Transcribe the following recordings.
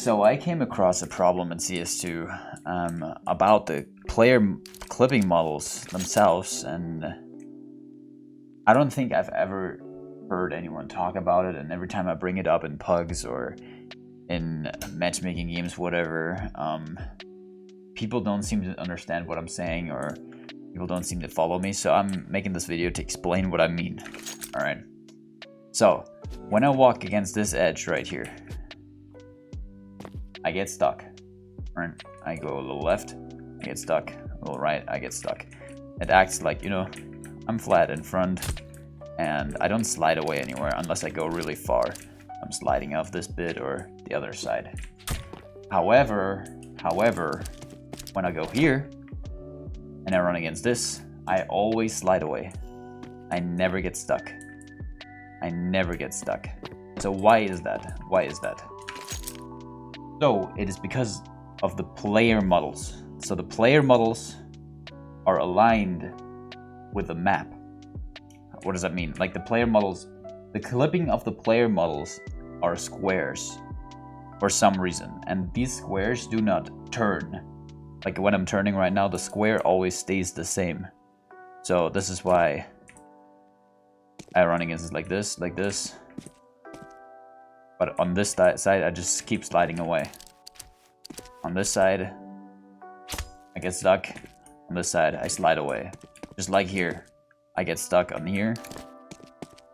So I came across a problem in CS2 about the player clipping models themselves, and I don't think I've ever heard anyone talk about it, and every time I bring it up in pugs or in matchmaking games, whatever, people don't seem to understand what I'm saying, or people don't seem to follow me, so I'm making this video to explain what I mean. Alright, so when I walk against this edge right here, I get stuck. Right? I go a little left, I get stuck. A little right, I get stuck. It acts like, you know, I'm flat in front and I don't slide away anywhere unless I go really far. I'm sliding off this bit or the other side. However, when I go here and I run against this, I always slide away. I never get stuck. I never get stuck. So why is that? Why is that? So it is because of the player models. So the player models are aligned with the map. What does that mean? Like the player models, the clipping of the player models are squares for some reason, and these squares do not turn. Like when I'm turning right now, the square always stays the same. So this is why I run against it like this, but on this side I just keep sliding away. On this side I get stuck, on this side I slide away. Just like here, I get stuck on here,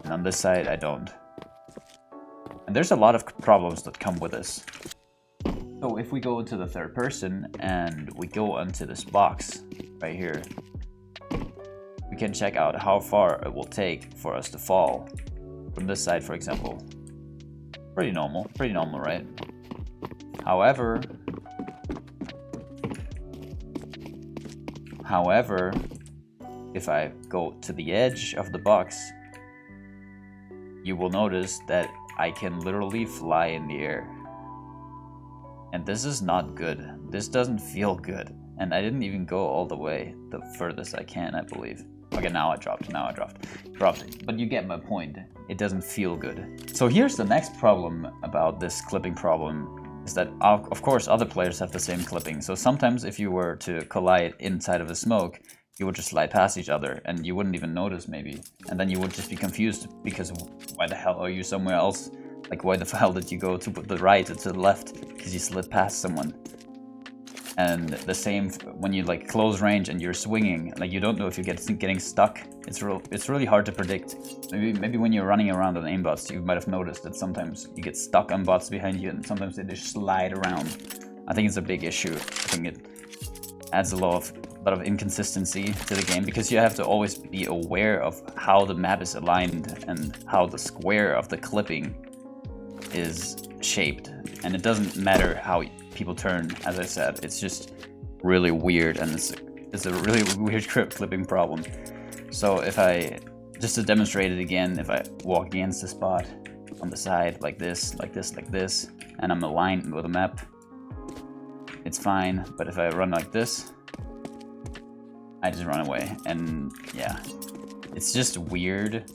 and on this side I don't. And there's a lot of problems that come with this. So if we go into the third person and we go into this box right here, we can check out how far it will take for us to fall. From this side, for example. Pretty normal, right? However, if I go to the edge of the box, you will notice that I can literally fly in the air. And this is not good. This doesn't feel good. And I didn't even go all the way, the furthest I can, I believe. Okay, now I dropped. But you get my point. It doesn't feel good. So here's the next problem about this clipping problem, is that of course other players have the same clipping. So sometimes if you were to collide inside of the smoke, you would just slide past each other and you wouldn't even notice maybe. And then you would just be confused because why the hell are you somewhere else? Like why the hell did you go to the right or to the left? Because you slid past someone. And the same when you like close range and you're swinging, like you don't know if you're getting stuck. It's really hard to predict. Maybe when you're running around on aimbots, you might have noticed that sometimes you get stuck on bots behind you and sometimes they just slide around. I think it's a big issue. I think it adds a lot of inconsistency to the game because you have to always be aware of how the map is aligned and how the square of the clipping is shaped. And it doesn't matter how people turn, as I said, it's just really weird, and it's a really weird clipping problem. So if just to demonstrate it again, if I walk against the spot on the side like this, and I'm aligned with the map, it's fine. But if I run like this, I just run away, and yeah, it's just weird,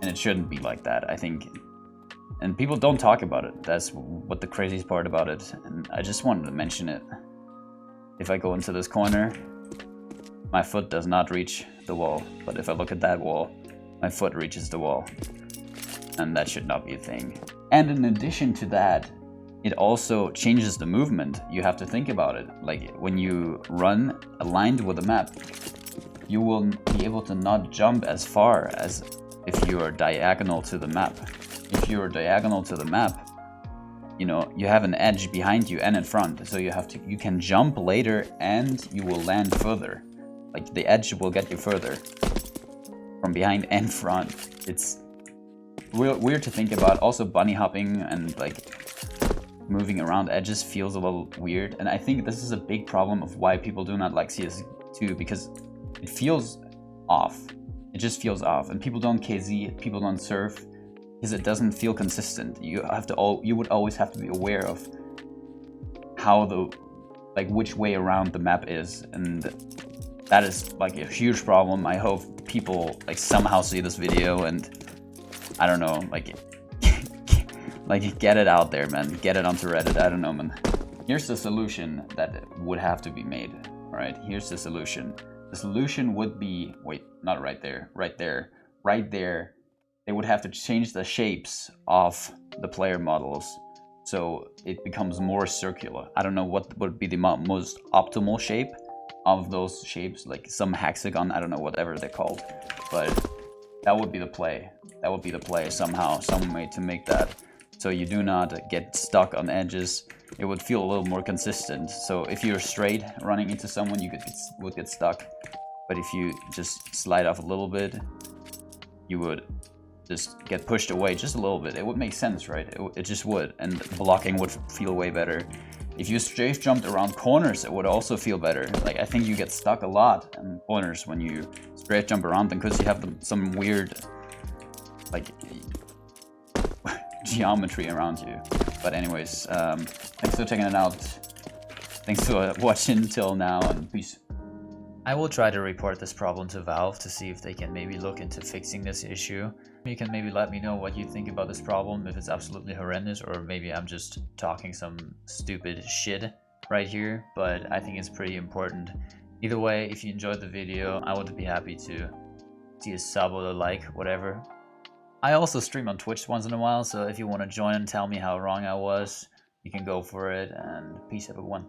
and it shouldn't be like that, I think. And people don't talk about it. That's what the craziest part about it. And I just wanted to mention it. If I go into this corner, my foot does not reach the wall. But if I look at that wall, my foot reaches the wall. And that should not be a thing. And in addition to that, it also changes the movement. You have to think about it. Like when you run aligned with the map, you will be able to not jump as far as if you are diagonal to the map. If you're diagonal to the map, you know, you have an edge behind you and in front, so you can jump later and you will land further. Like the edge will get you further from behind and front. It's weird to think about. Also bunny hopping and like moving around edges feels a little weird, and I think this is a big problem of why people do not like CS2, because it feels off. It just feels off, and people don't KZ, people don't surf, because it doesn't feel consistent. You would always have to be aware of how which way around the map is, and that is like a huge problem. I hope people like somehow see this video and I don't know, like Like, get it out there, man. Get it onto Reddit. I don't know, man. Here's the solution that would have to be made. Alright, here's the solution. The solution would be, wait, not right there, right there, right there. They would have to change the shapes of the player models so it becomes more circular. I don't know what would be the most optimal shape of those shapes, like some hexagon, I don't know, whatever they're called. But that would be the play. That would be the play somehow, some way to make that so you do not get stuck on edges. It would feel a little more consistent. So if you're straight running into someone, you would get stuck. But if you just slide off a little bit, you would just get pushed away just a little bit. It would make sense, right? It just would, and blocking would feel way better. If you strafe jumped around corners, it would also feel better. Like, I think you get stuck a lot in corners when you strafe jump around them because you have some weird, like, geometry around you. But anyways, thanks for checking it out. Thanks for watching till now, and peace. I will try to report this problem to Valve to see if they can maybe look into fixing this issue. You can maybe let me know what you think about this problem, if it's absolutely horrendous, or maybe I'm just talking some stupid shit right here, but I think it's pretty important. Either way, if you enjoyed the video, I would be happy to see a sub or a like, whatever. I also stream on Twitch once in a while, so if you want to join and tell me how wrong I was, you can go for it, and peace everyone.